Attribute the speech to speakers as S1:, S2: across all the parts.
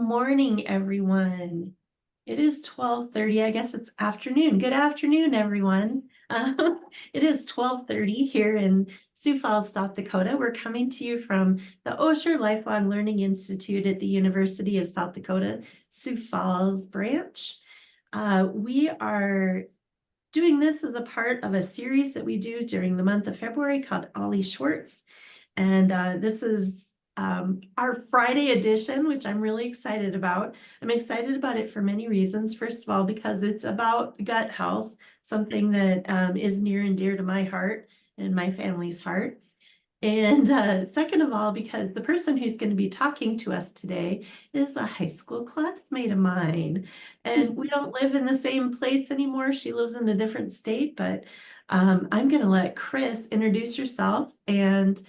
S1: morning, everyone. It is 12:30. I guess it's afternoon. Good afternoon, everyone. It is 12:30 here in Sioux Falls, South Dakota. We're coming to you from the Osher Lifelong Learning Institute at the University of South Dakota, Sioux Falls branch. We are doing this as a part of a series that we do during the month of February called Ollie Schwartz. And this is our Friday edition, which I'm really excited about. I'm excited about it for many reasons. First of all, because it's about gut health, something that is near and dear to my heart and my family's heart. And second of all, because the person who's going to be talking to us today is a high school classmate of mine. And we don't live in the same place anymore. She lives in a different state, but I'm going to let Chris introduce herself and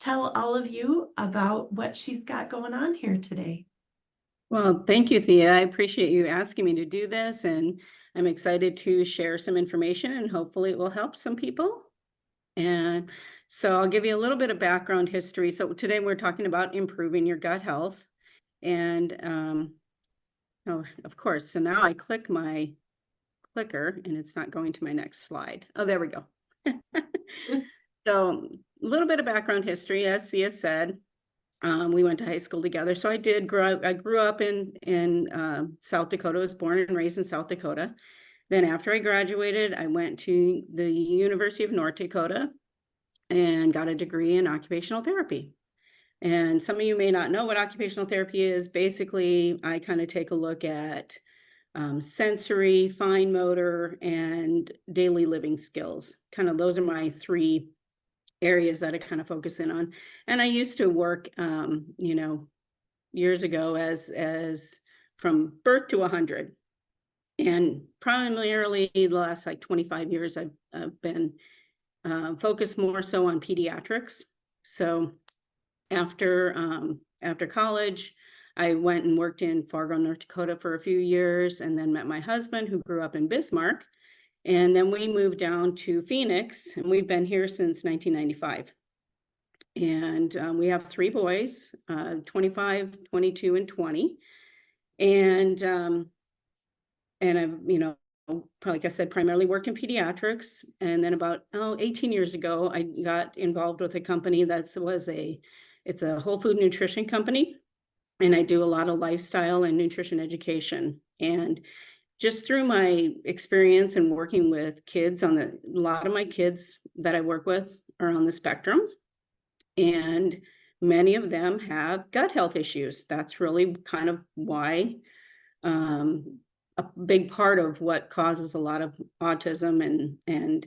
S1: tell all of you about what she's got going on here today.
S2: Well, thank you, Thea. I appreciate you asking me to do this, and I'm excited to share some information, and hopefully it will help some people. And so I'll give you a little bit of background history. So today we're talking about improving your gut health. And oh, of course, so now I click my clicker and it's not going to my next slide. Oh, there we go. So a little bit of background history, as Thea said. We went to high school together. So I did grow up. I grew up in South Dakota. I was born and raised in South Dakota. Then after I graduated, I went to the University of North Dakota and got a degree in occupational therapy. And some of you may not know what occupational therapy is. Basically, I kind of take a look at sensory, fine motor, and daily living skills. Kind of those are my three areas that I kind of focus in on. And I used to work, years ago as from birth to 100. And primarily the last like 25 years, I've been focused more so on pediatrics. So after college, I went and worked in Fargo, North Dakota for a few years, and then met my husband, who grew up in Bismarck. And then we moved down to Phoenix, and we've been here since 1995. And we have three boys, 25, 22, and 20. And I've, like I said, primarily worked in pediatrics. And then about 18 years ago, I got involved with a company it's a whole food nutrition company. And I do a lot of lifestyle and nutrition education. And just through my experience and working with kids a lot of my kids that I work with are on the spectrum, and many of them have gut health issues. That's really kind of why a big part of what causes a lot of autism and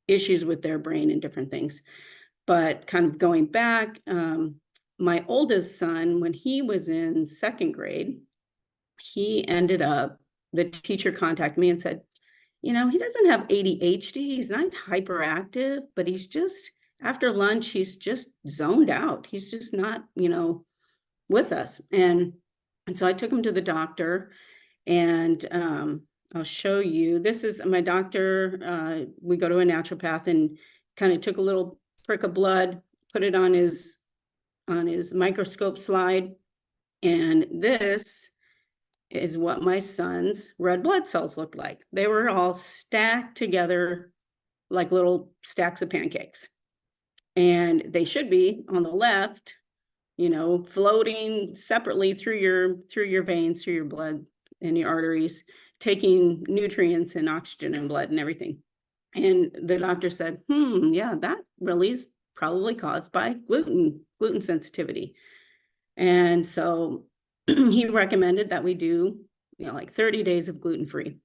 S2: issues with their brain and different things. But kind of going back, my oldest son, when he was in second grade, the teacher contacted me and said, he doesn't have ADHD. He's not hyperactive, but he's just, after lunch, he's just zoned out. He's just not, with us. And so I took him to the doctor, and I'll show you. This is my doctor. We go to a naturopath and kind of took a little prick of blood, put it on his microscope slide. And this is what my son's red blood cells looked like. They were all stacked together like little stacks of pancakes. And they should be on the left, floating separately through your veins, through your blood and your arteries, taking nutrients and oxygen and blood and everything. And the doctor said, yeah, that really is probably caused by gluten sensitivity. And so he recommended that we do, like 30 days of gluten-free.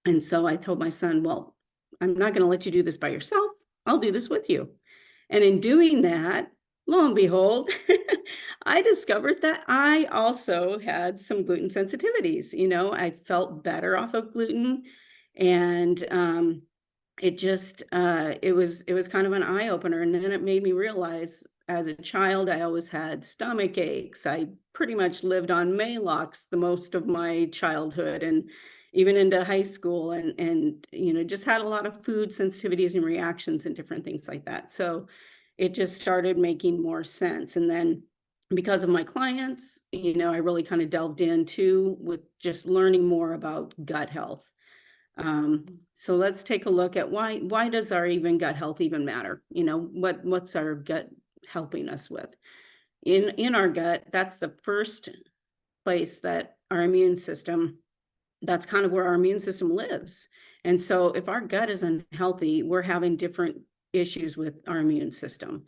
S2: And so I told my son, well, I'm not going to let you do this by yourself. I'll do this with you. And in doing that, lo and behold, I discovered that I also had some gluten sensitivities. I felt better off of gluten, and it just it was kind of an eye opener. And then it made me realize, as a child, I always had stomach aches. I pretty much lived on Maalox the most of my childhood, and even into high school, and just had a lot of food sensitivities and reactions and different things like that. So it just started making more sense. And then because of my clients, I really kind of delved into with just learning more about gut health. So let's take a look at why does our even gut health even matter? What's our gut helping us with? In our gut, that's the first place that our immune system, that's kind of where our immune system lives. And so if our gut is unhealthy, we're having different issues with our immune system.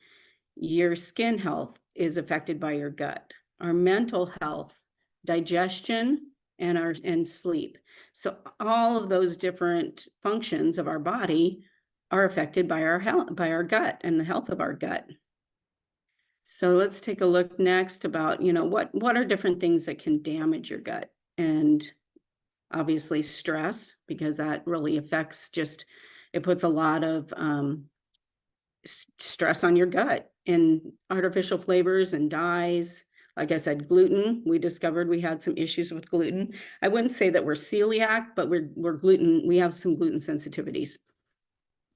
S2: Your skin health is affected by your gut. Our mental health, digestion, and sleep. So all of those different functions of our body are affected by our health, by our gut and the health of our gut. So let's take a look next about, what are different things that can damage your gut. And obviously stress, because that really affects it puts a lot of stress on your gut, and artificial flavors and dyes. Like I said, gluten, we discovered we had some issues with gluten. I wouldn't say that we're celiac, but we have some gluten sensitivities.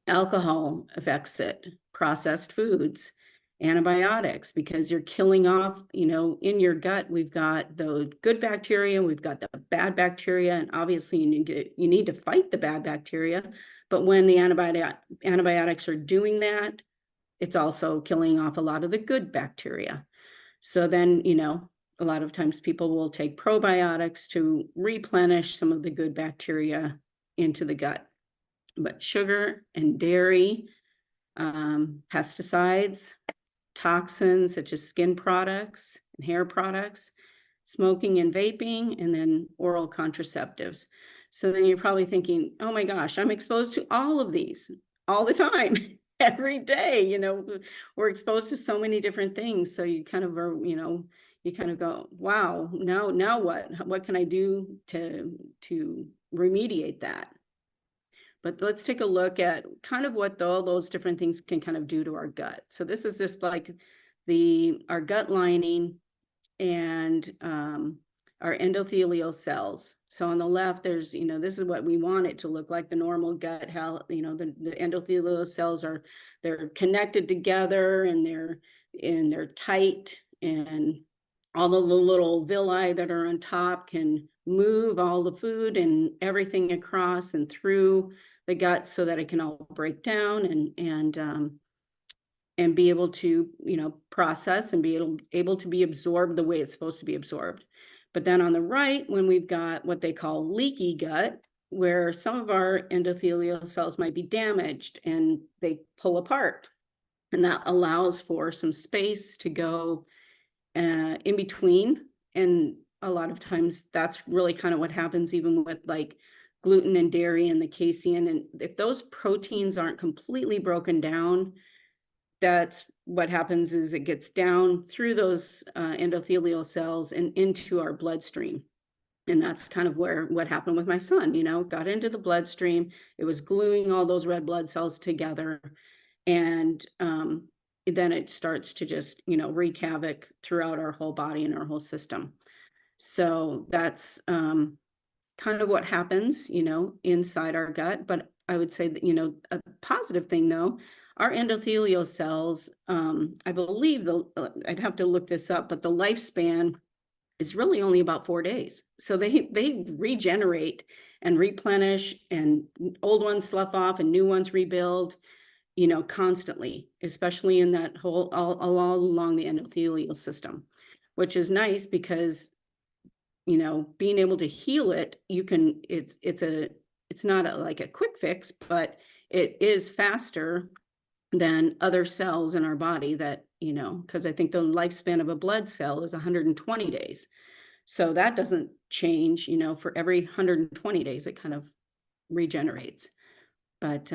S2: Alcohol affects it, processed foods, antibiotics, because you're killing off, in your gut, we've got the good bacteria, we've got the bad bacteria, and obviously you need to fight the bad bacteria. But when the antibiotics are doing that, it's also killing off a lot of the good bacteria. So then, a lot of times people will take probiotics to replenish some of the good bacteria into the gut. But sugar and dairy, pesticides, toxins such as skin products and hair products, smoking and vaping, and then oral contraceptives. So then you're probably thinking, oh my gosh, I'm exposed to all of these all the time. Every day, we're exposed to so many different things. So you kind of are, you kind of go, wow, now what can I do to remediate that? But let's take a look at kind of what all those different things can kind of do to our gut. So this is just like our gut lining and our endothelial cells. So on the left, there's, this is what we want it to look like, the normal gut health. The endothelial cells they're connected together, and they're tight, and all the little villi that are on top can move all the food and everything across and through the gut so that it can all break down and be able to, process and be able to be absorbed the way it's supposed to be absorbed. But then on the right, when we've got what they call leaky gut, where some of our endothelial cells might be damaged and they pull apart, and that allows for some space to go in between. And a lot of times that's really kind of what happens even with like gluten and dairy and the casein. And if those proteins aren't completely broken down, that's what happens is it gets down through those endothelial cells and into our bloodstream. And that's kind of what happened with my son, got into the bloodstream. It was gluing all those red blood cells together. And then it starts to just, wreak havoc throughout our whole body and our whole system. So that's kind of what happens, inside our gut. But I would say that, a positive thing though, our endothelial cells, I believe I'd have to look this up, but the lifespan is really only about 4 days. So they regenerate and replenish, and old ones slough off and new ones rebuild, constantly, especially in that whole all along the endothelial system, which is nice because, being able to heal it, it's not like a quick fix, but it is faster than other cells in our body that, because I think the lifespan of a blood cell is 120 days. So that doesn't change, for every 120 days, it kind of regenerates. But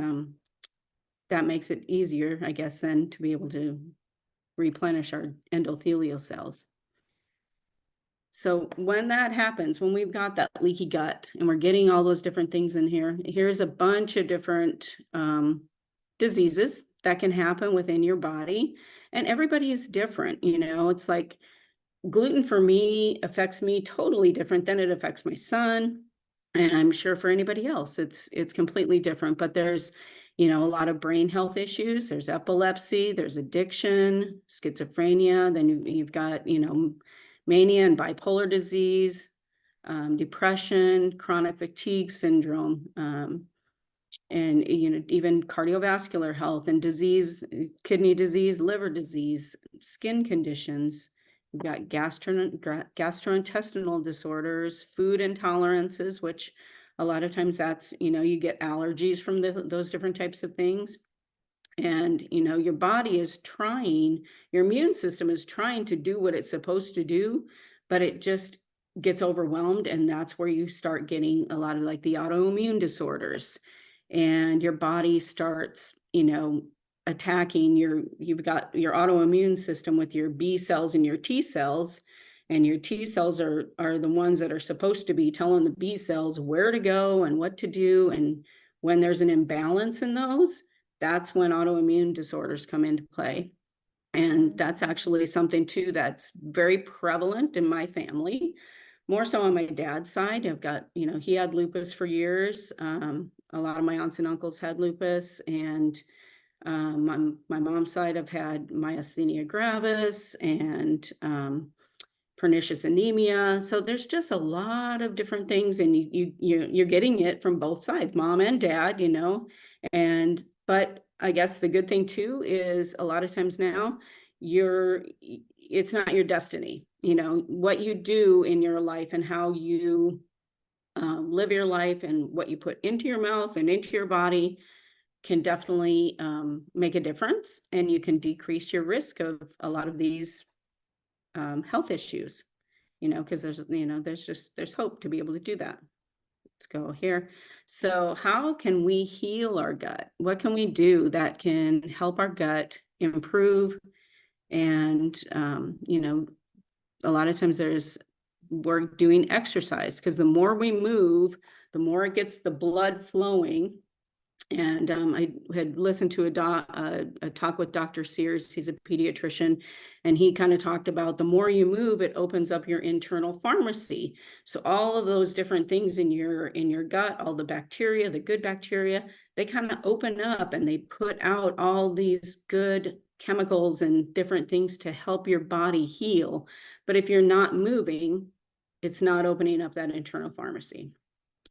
S2: that makes it easier, I guess, then to be able to replenish our endothelial cells. So when that happens, when we've got that leaky gut and we're getting all those different things in here, here's a bunch of different diseases that can happen within your body. And everybody is different, it's like gluten for me affects me totally different than it affects my son. And I'm sure for anybody else, it's completely different. But there's, you know, a lot of brain health issues. There's epilepsy, there's addiction, schizophrenia, then you've got, you know, mania and bipolar disease, depression, chronic fatigue syndrome, and, you know, even cardiovascular health and disease, kidney disease, liver disease, skin conditions. We've got gastrointestinal disorders, food intolerances, which a lot of times that's, you know, you get allergies from those different types of things. And, you know, your body is trying, your immune system is trying to do what it's supposed to do, but it just gets overwhelmed. And that's where you start getting a lot of like the autoimmune disorders, and your body starts, you know, attacking you've got your autoimmune system with your B cells and your T cells. And your T cells are the ones that are supposed to be telling the B cells where to go and what to do. And when there's an imbalance in those, that's when autoimmune disorders come into play. And that's actually something too that's very prevalent in my family, more so on my dad's side. I've got, you know, he had lupus for years. A lot of my aunts and uncles had lupus, and my mom's side, I've had myasthenia gravis and pernicious anemia. So there's just a lot of different things, and you're getting it from both sides, mom and dad, you know. And but I guess the good thing too is a lot of times now it's not your destiny, you know, what you do in your life and how you live your life and what you put into your mouth and into your body can definitely make a difference, and you can decrease your risk of a lot of these health issues, you know, because there's hope to be able to do that. Let's go here. So how can we heal our gut? What can we do that can help our gut improve? And, you know, a lot of times we're doing exercise, because the more we move, the more it gets the blood flowing. And I had listened to a talk with Dr. Sears. He's a pediatrician, and he kind of talked about the more you move, it opens up your internal pharmacy. So all of those different things in your gut, all the bacteria, the good bacteria, they kind of open up and they put out all these good chemicals and different things to help your body heal. But if you're not moving, it's not opening up that internal pharmacy.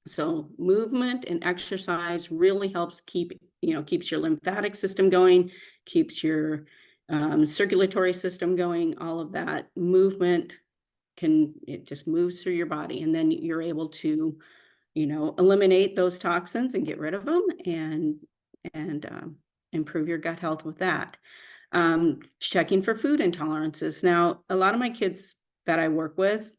S2: So movement and exercise really helps keeps your lymphatic system going, keeps your circulatory system going. All of that movement it just moves through your body, and then you're able to, you know, eliminate those toxins and get rid of them, and improve your gut health with that. Checking for food intolerances. Now, a lot of my kids that I work with,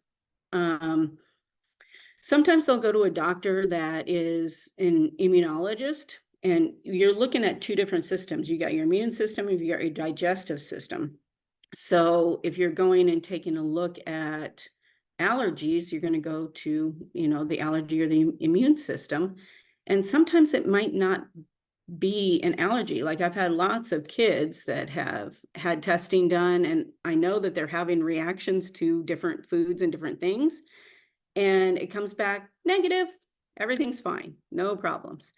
S2: sometimes they'll go to a doctor that is an immunologist, and you're looking at two different systems. You got your immune system, and you got your digestive system. So if you're going and taking a look at allergies, you're going to go to, you know, the allergy or the immune system. And sometimes it might not be an allergy. Like I've had lots of kids that have had testing done, and I know that they're having reactions to different foods and different things. And it comes back negative, everything's fine, no problems.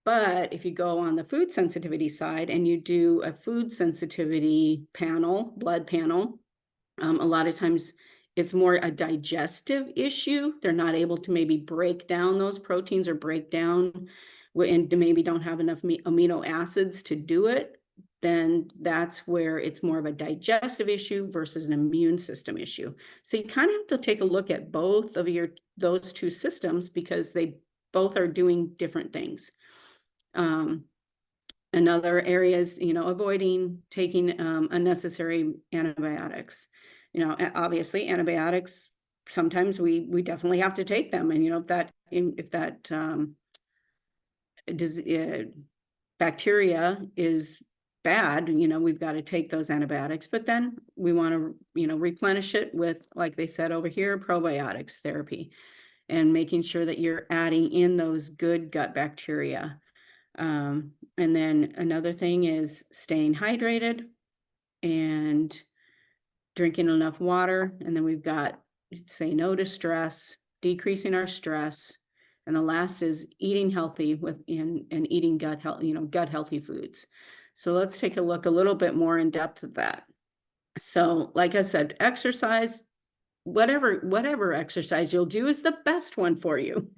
S2: But if you go on the food sensitivity side and you do a food sensitivity panel, blood panel, a lot of times it's more a digestive issue. They're not able to maybe break down those proteins or break down, and maybe don't have enough amino acids to do it. Then that's where it's more of a digestive issue versus an immune system issue. So you kind of have to take a look at both of those two systems, because they both are doing different things. Another area is, you know, avoiding taking unnecessary antibiotics. You know, obviously antibiotics, sometimes we definitely have to take them. And, you know, if that bacteria is bad, you know, we've got to take those antibiotics, but then we want to, you know, replenish it with, like they said over here, probiotics therapy, and making sure that you're adding in those good gut bacteria. And then another thing is staying hydrated and drinking enough water. And then we've got say no to stress, decreasing our stress. And the last is eating healthy and eating gut health, gut healthy foods. So let's take a look a little bit more in depth at that. So like I said, exercise, whatever exercise you'll do is the best one for you.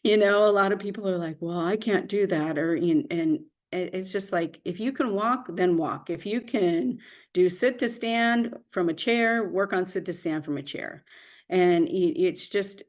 S2: A lot of people are like, well, I can't do that. And it's just like, if you can walk, then walk. If you can do sit to stand from a chair, work on sit to stand from a chair. And it's just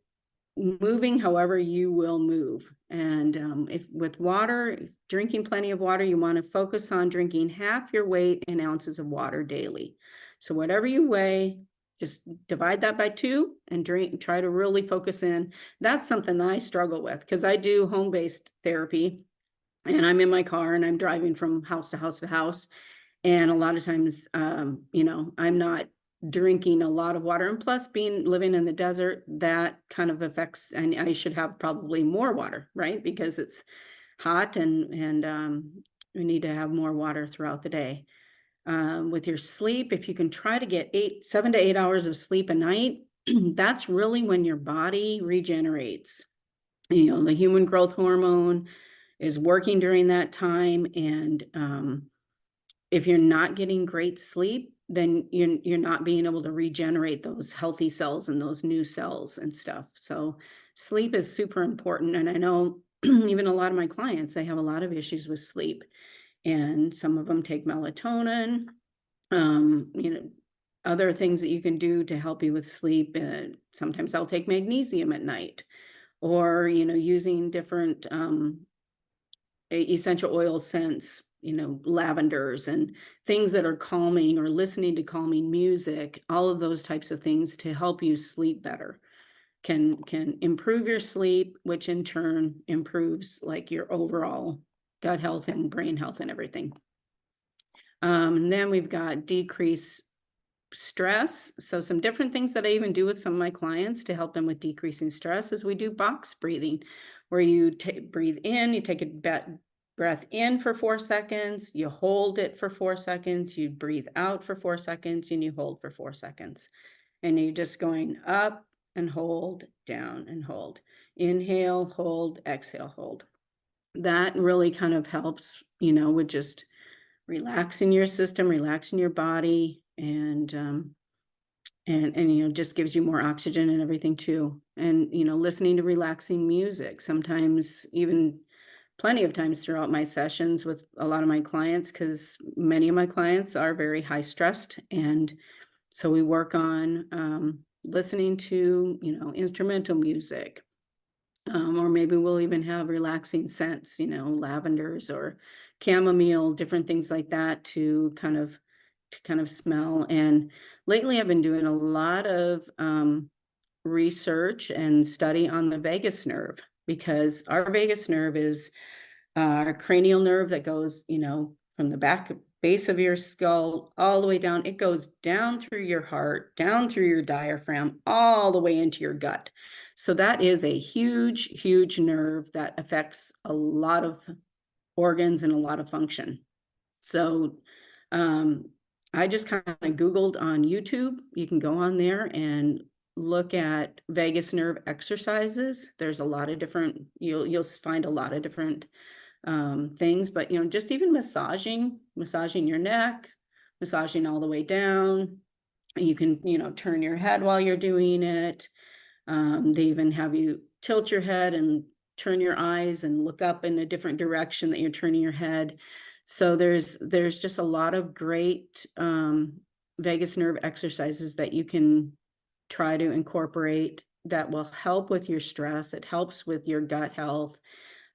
S2: moving however you will move. And if with water, drinking plenty of water, you want to focus on drinking half your weight in ounces of water daily. So whatever you weigh, just divide that by 2 and try to really focus in. That's something that I struggle with because I do home-based therapy and I'm in my car and I'm driving from house to house to house. And a lot of times, I'm not drinking a lot of water. And plus living in the desert, that kind of affects, and I should have probably more water, right? Because it's hot and we need to have more water throughout the day. With your sleep, if you can try to get 7 to 8 hours of sleep a night, that's really when your body regenerates. The human growth hormone is working during that time. And if you're not getting great sleep, then you're not being able to regenerate those healthy cells and those new cells and stuff. So sleep is super important. And I know even a lot of my clients, they have a lot of issues with sleep. And some of them take melatonin, other things that you can do to help you with sleep. Sometimes I'll take magnesium at night, or, using different essential oil scents, lavenders and things that are calming, or listening to calming music. All of those types of things to help you sleep better can improve your sleep, which in turn improves like your overall gut health and brain health and everything. And then we've got decrease stress. So some different things that I even do with some of my clients to help them with decreasing stress is we do box breathing, where you breathe in, you take a breath in for 4 seconds, you hold it for 4 seconds, you breathe out for 4 seconds, and you hold for 4 seconds. And you're just going up and hold, down and hold. Inhale, hold, exhale, hold. That really kind of helps, with just relaxing your system, relaxing your body, and just gives you more oxygen and everything too. And listening to relaxing music, sometimes even plenty of times throughout my sessions with a lot of my clients, because many of my clients are very high stressed. And so we work on listening to, instrumental music, or maybe we'll even have relaxing scents, lavenders or chamomile, different things like that to kind of smell. And lately I've been doing a lot of research and study on the vagus nerve, because our vagus nerve is our cranial nerve that goes, from the base of your skull all the way down. It goes down through your heart, down through your diaphragm, all the way into your gut. So that is a huge, huge nerve that affects a lot of organs and a lot of function. So I just kind of Googled on YouTube. You can go on there and look at vagus nerve exercises. There's a lot of different, you'll find a lot of different things, but just even massaging your neck, massaging all the way down. You can turn your head while you're doing it. They even have you tilt your head and turn your eyes and look up in a different direction that you're turning your head. So there's just a lot of great vagus nerve exercises that you can try to incorporate that will help with your stress. It helps with your gut health.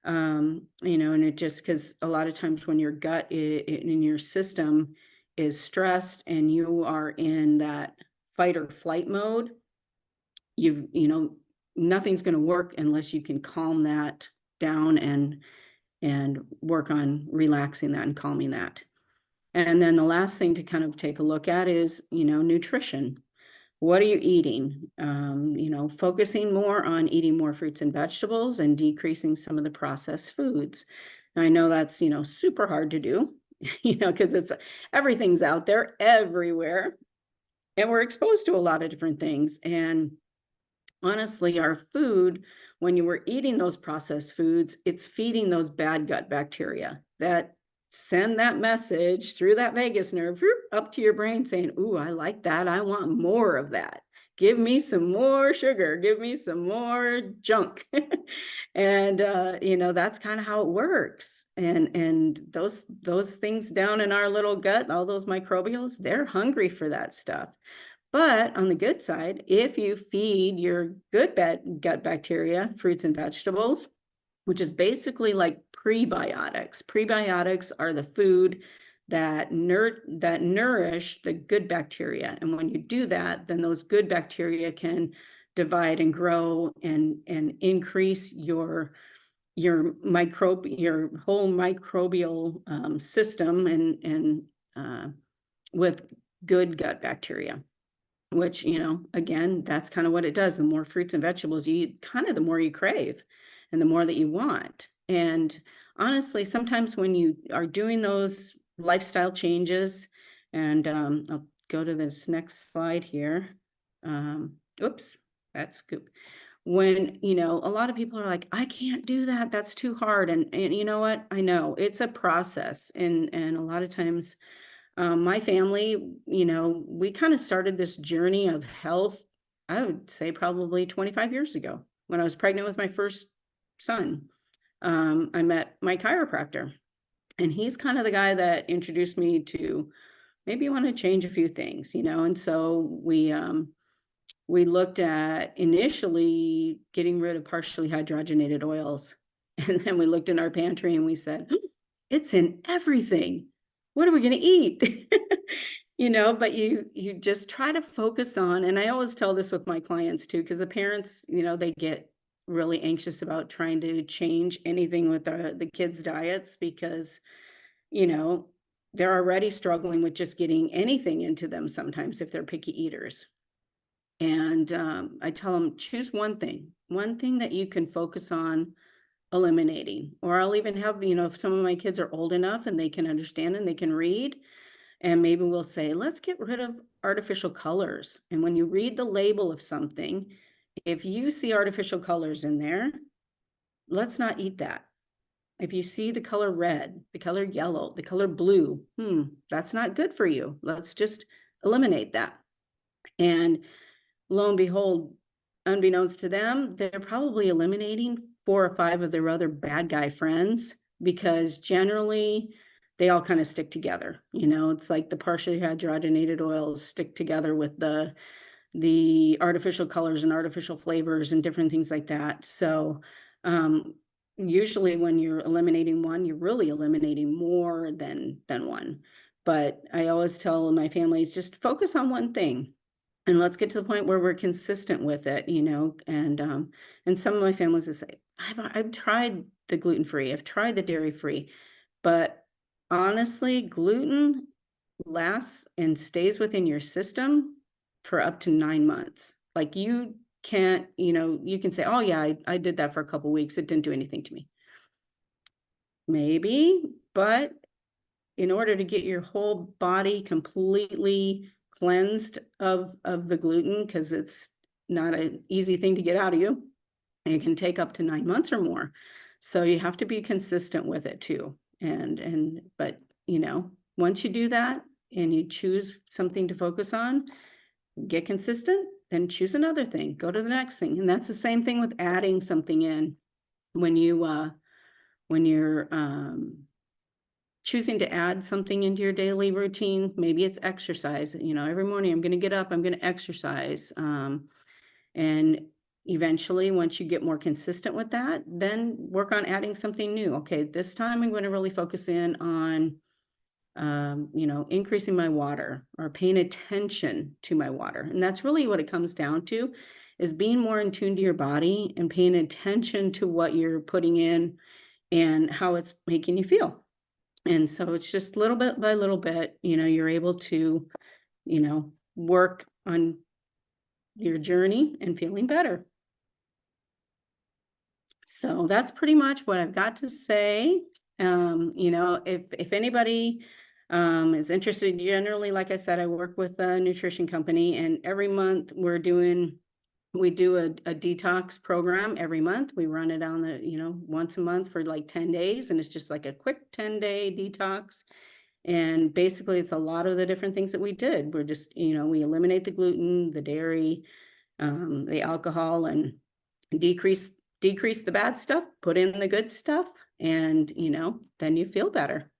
S2: And it just, because a lot of times when your gut in your system is stressed and you are in that fight or flight mode, nothing's going to work unless you can calm that down and work on relaxing that and calming that. And then the last thing to kind of take a look at is, nutrition. What are you eating? Focusing more on eating more fruits and vegetables and decreasing some of the processed foods. And I know that's, super hard to do, because everything's out there everywhere. And we're exposed to a lot of different things. And honestly, our food, when you were eating those processed foods, it's feeding those bad gut bacteria that send that message through that vagus nerve up to your brain saying, "Ooh, I like that. I want more of that. Give me some more sugar. Give me some more junk." And that's kind of how it works. And those things down in our little gut, all those microbials, they're hungry for that stuff. But on the good side, if you feed your good gut bacteria, fruits and vegetables, which is basically like prebiotics. Prebiotics are the food that nourish the good bacteria. And when you do that, then those good bacteria can divide and grow and increase your whole microbial system and with good gut bacteria, which, again, that's kind of what it does. The more fruits and vegetables you eat, kind of the more you crave and the more that you want. And honestly, sometimes when you are doing those lifestyle changes, and I'll go to this next slide here. Oops, that's good. When, a lot of people are like, I can't do that. That's too hard. And you know what? I know it's a process. And a lot of times, my family, we kind of started this journey of health, I would say probably 25 years ago when I was pregnant with my first son. I met my chiropractor, and he's kind of the guy that introduced me to maybe you want to change a few things, and so we looked at initially getting rid of partially hydrogenated oils. And then we looked in our pantry and we said, it's in everything. What are we going to eat? But you just try to focus on, and I always tell this with my clients too, because the parents, they get really anxious about trying to change anything with the kids' diets because, they're already struggling with just getting anything into them sometimes if they're picky eaters. And I tell them, choose one thing that you can focus on eliminating. Or I'll even have, if some of my kids are old enough and they can understand and they can read, and maybe we'll say, let's get rid of artificial colors. And when you read the label of something, if you see artificial colors in there, let's not eat that. If you see the color red, the color yellow, the color blue, that's not good for you. Let's just eliminate that. And lo and behold, unbeknownst to them, they're probably eliminating 4 or 5 of their other bad guy friends, because generally they all kind of stick together. It's like the partially hydrogenated oils stick together with the artificial colors and artificial flavors and different things like that. So usually when you're eliminating one, you're really eliminating more than one. But I always tell my families, just focus on one thing. And let's get to the point where we're consistent with it, and some of my families will say, I've tried the gluten-free, I've tried the dairy-free, but honestly, gluten lasts and stays within your system for up to 9 months. Like you can't, you can say, oh yeah, I did that for a couple weeks. It didn't do anything to me. Maybe, but in order to get your whole body completely cleansed of the gluten, because it's not an easy thing to get out of you, it can take up to 9 months or more. So you have to be consistent with it too. But once you do that and you choose something to focus on, get consistent, then choose another thing, go to the next thing. And that's the same thing with adding something in. When you're choosing to add something into your daily routine, maybe it's exercise. Every morning I'm going to get up, I'm going to exercise. And eventually, once you get more consistent with that, then work on adding something new. Okay, this time I'm going to really focus in on, increasing my water or paying attention to my water. And that's really what it comes down to, is being more in tune to your body and paying attention to what you're putting in and how it's making you feel. And so it's just little bit by little bit, you're able to, work on your journey and feeling better. So that's pretty much what I've got to say. If anybody is interested, generally, like I said, I work with a nutrition company, and every month we're doing We do a detox program every month. We run it on the, once a month for like 10 days. And it's just like a quick 10-day detox. And basically it's a lot of the different things that we did. We're just, we eliminate the gluten, the dairy, the alcohol, and decrease the bad stuff, put in the good stuff, and then you feel better.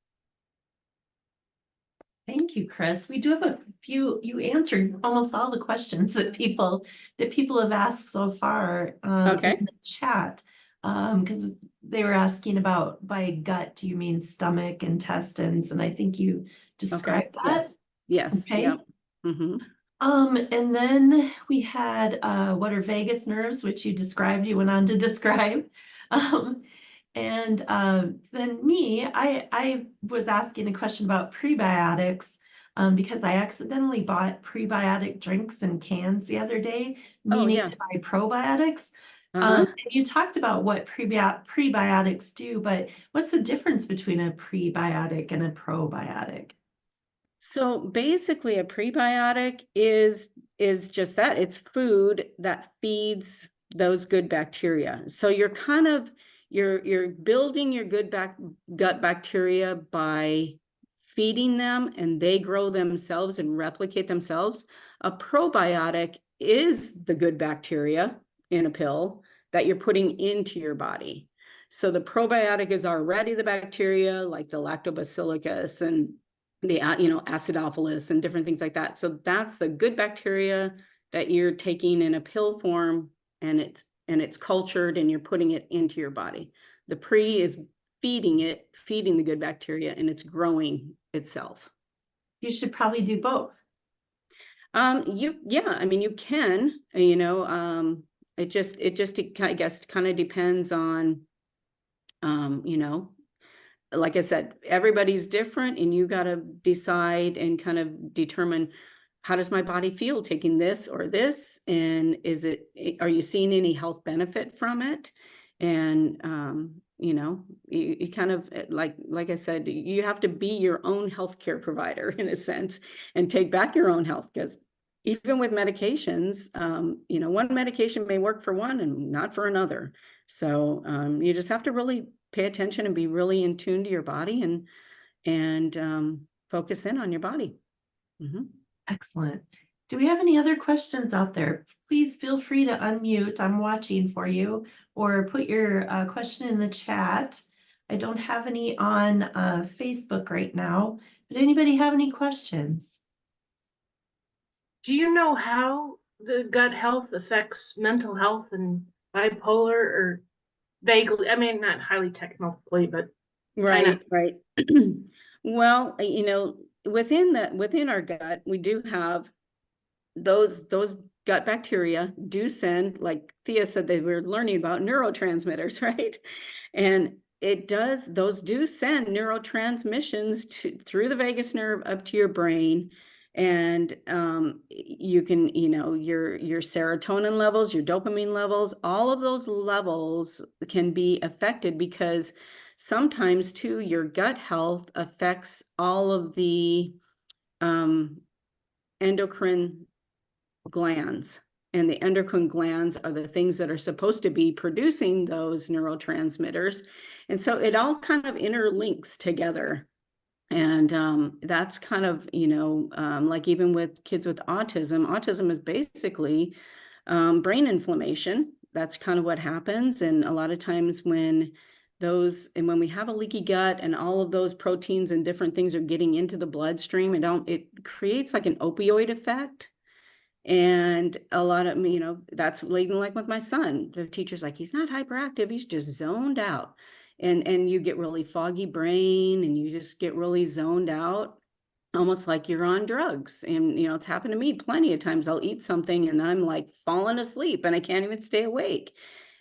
S1: Thank you, Chris. We do have a few, you answered almost all the questions that people have asked so far
S2: Okay.
S1: in the chat. Because they were asking about, by gut, do you mean stomach, intestines? And I think you described that.
S2: Yes.
S1: Okay.
S2: Yeah. Mm-hmm.
S1: And then we had what are vagus nerves, which you described, you went on to describe. And then I was asking a question about prebiotics because I accidentally bought prebiotic drinks in cans the other day, meaning
S2: yeah.
S1: to buy probiotics.
S2: Uh-huh.
S1: And you talked about what prebiotics do, but what's the difference between a prebiotic and a probiotic?
S2: So basically a prebiotic is just that. It's food that feeds those good bacteria. So you're kind of you're building your good gut bacteria by feeding them, and they grow themselves and replicate themselves. A probiotic is the good bacteria in a pill that you're putting into your body. So the probiotic is already the bacteria like the lactobacillus and the acidophilus and different things like that. So that's the good bacteria that you're taking in a pill form, and it's cultured and you're putting it into your body. The pre is feeding the good bacteria, and it's growing itself.
S1: You should probably do both.
S2: You can, it just I guess kind of depends on like I said, everybody's different, and you got to decide and kind of determine, how does my body feel taking this or this? And are you seeing any health benefit from it? And, you kind of, like I said, you have to be your own healthcare provider in a sense, and take back your own health, because even with medications, one medication may work for one and not for another. So you just have to really pay attention and be really in tune to your body, and focus in on your body. Mm-hmm.
S1: Excellent. Do we have any other questions out there? Please feel free to unmute. I'm watching for you, or put your question in the chat. I don't have any on Facebook right now, but anybody have any questions?
S3: Do you know how the gut health affects mental health and bipolar, or vaguely? I mean, not highly technically, but
S2: Right. Well, within our gut, we do have those gut bacteria do send, like Thea said, they were learning about neurotransmitters, right? And those do send neurotransmissions through the vagus nerve up to your brain. And you can, your serotonin levels, your dopamine levels, all of those levels can be affected, because sometimes too, your gut health affects all of the endocrine glands. And the endocrine glands are the things that are supposed to be producing those neurotransmitters. And so it all kind of interlinks together. And that's kind of, like even with kids with autism is basically brain inflammation. That's kind of what happens. And a lot of times when we have a leaky gut and all of those proteins and different things are getting into the bloodstream, it creates like an opioid effect. And a lot of, that's even like with my son, the teacher's like, he's not hyperactive, he's just zoned out. And you get really foggy brain, and you just get really zoned out, almost like you're on drugs. And, it's happened to me plenty of times. I'll eat something and I'm like falling asleep and I can't even stay awake.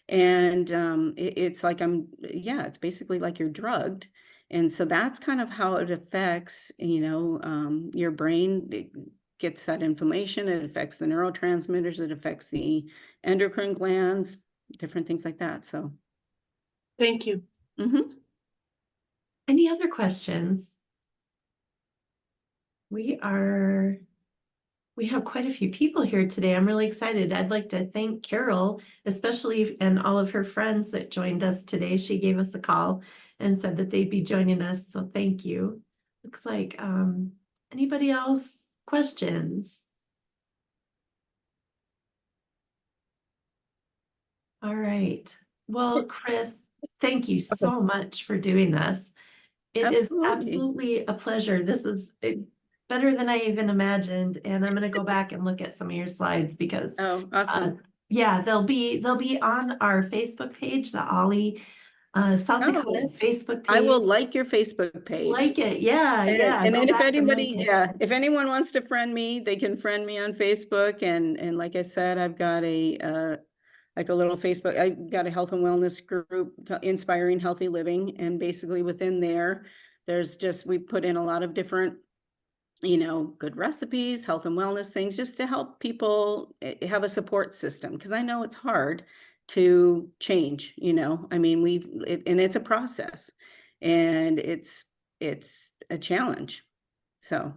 S2: And it's like it's basically like you're drugged. And so that's kind of how it affects, your brain. It gets that inflammation, it affects the neurotransmitters, it affects the endocrine glands, different things like that. So
S3: thank you.
S2: Mm-hmm.
S1: Any other questions? We are We have quite a few people here today. I'm really excited. I'd like to thank Carol, especially, and all of her friends that joined us today. She gave us a call and said that they'd be joining us, so thank you. Looks like, anybody else? Questions? All right. Well, Chris, thank you so much for doing this. It is
S2: Absolutely.
S1: absolutely a pleasure. This is better than I even imagined, and I'm gonna go back and look at some of your slides because
S2: Oh, awesome.
S1: yeah, they'll be on our Facebook page, the Ollie South Dakota
S2: Oh,
S1: Facebook
S2: I will
S1: page.
S2: like your Facebook page.
S1: Like it, yeah, yeah.
S2: And
S1: Go
S2: then if
S1: back and like
S2: anybody,
S1: it.
S2: yeah, if anyone wants to friend me, they can friend me on Facebook. And like I said, I've got like a little Facebook, I got a health and wellness group, Inspiring Healthy Living. And basically within there, we put in a lot of different, good recipes, health and wellness things, just to help people have a support system. Because I know it's hard to change, I mean, and it's a process, and it's a challenge. So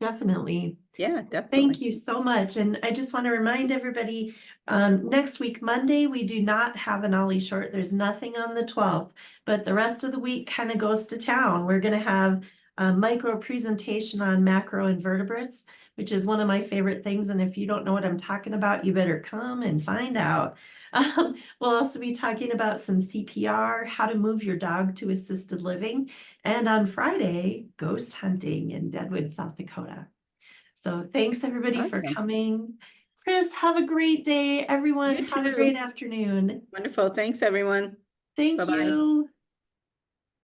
S1: Definitely.
S2: yeah, definitely.
S1: Thank you so much. And I just want to remind everybody, next week, Monday, we do not have an Ollie Short. There's nothing on the 12th, but the rest of the week kind of goes to town. We're going to have a micro presentation on macroinvertebrates, which is one of my favorite things. And if you don't know what I'm talking about, you better come and find out. We'll also be talking about some CPR, how to move your dog to assisted living, and on Friday, ghost hunting in Deadwood, South Dakota. So thanks everybody for
S2: Awesome.
S1: coming. Chris, have a great day. Everyone,
S2: You
S1: have a
S2: too.
S1: great afternoon.
S2: Wonderful. Thanks, everyone.
S1: Thank
S2: Bye-bye.
S1: you.